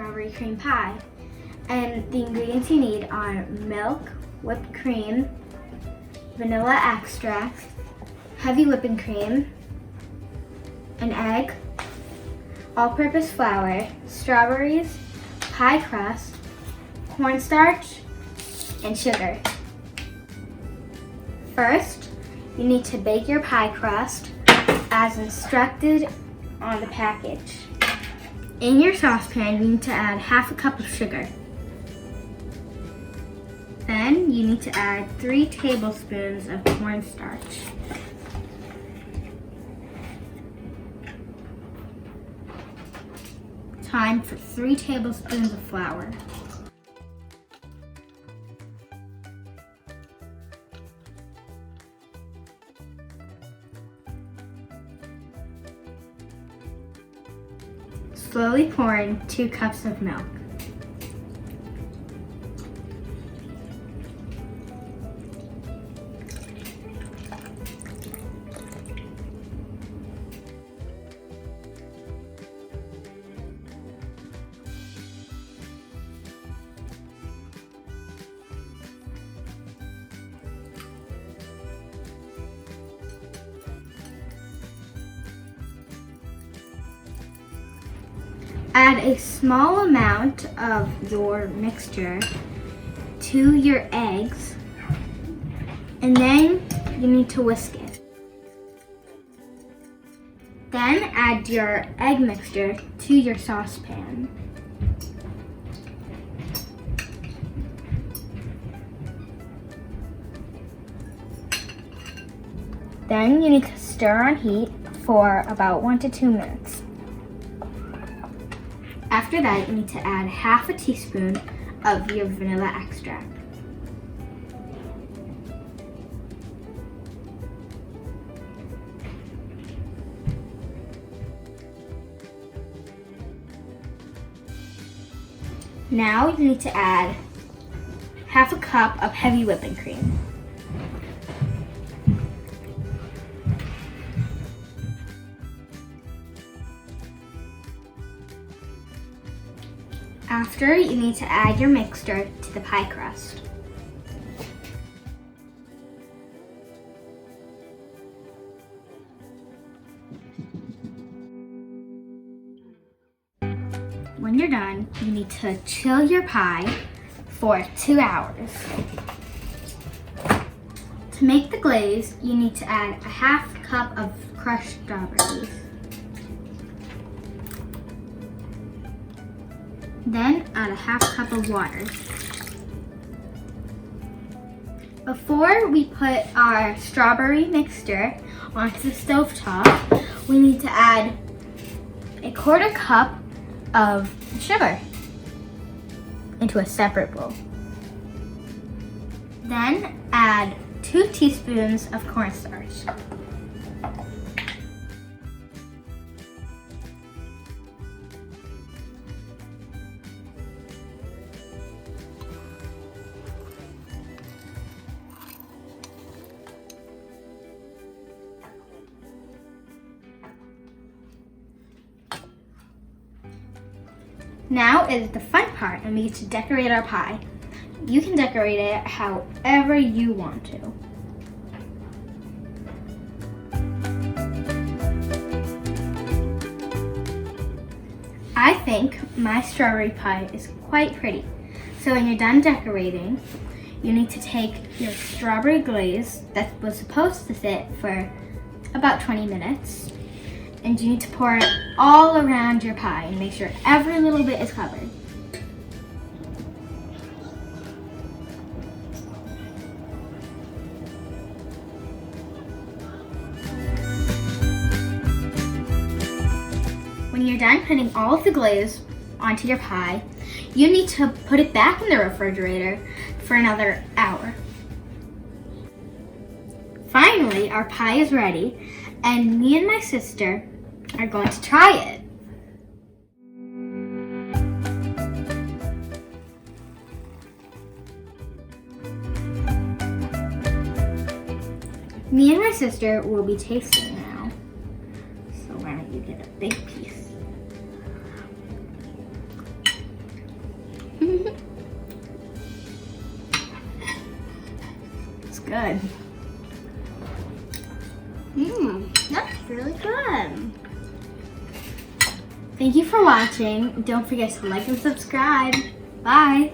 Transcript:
strawberry cream pie. And the ingredients you need are milk, whipped cream, vanilla extract, heavy whipping cream, an egg, all-purpose flour, strawberries, pie crust, cornstarch, and sugar. First, you need to bake your pie crust as instructed on the package. In your saucepan, you need to add half a cup of sugar. Then you need to add 3 tablespoons of cornstarch. Time for 3 tablespoons of flour. Slowly pour in 2 cups of milk. Add a small amount of your mixture to your eggs, and then you need to whisk it. Then add your egg mixture to your saucepan. Then you need to stir on heat for about 1 to 2 minutes. After that, you need to add half a teaspoon of your vanilla extract. Now you need to add half a cup of heavy whipping cream. After, you need to add your mixture to the pie crust. When you're done, you need to chill your pie for 2 hours. To make the glaze, you need to add a half cup of crushed strawberries. Then add a half cup of water. Before we put our strawberry mixture onto the stovetop, we need to add a 1/4 cup of sugar into a separate bowl. Then add 2 teaspoons of cornstarch. Now is the fun part, and we get to decorate our pie. You can decorate it however you want to. I think my strawberry pie is quite pretty. So when you're done decorating, you need to take your strawberry glaze that was supposed to sit for about 20 minutes, and you need to pour it all around your pie and make sure every little bit is covered. When you're done putting all of the glaze onto your pie, you need to put it back in the refrigerator for another hour. Finally, our pie is ready, and me and my sister are going to try it. Me and my sister will be tasting now. So why don't you get a big piece? It's good. That's really good. Thank you for watching. Don't forget to like and subscribe. Bye.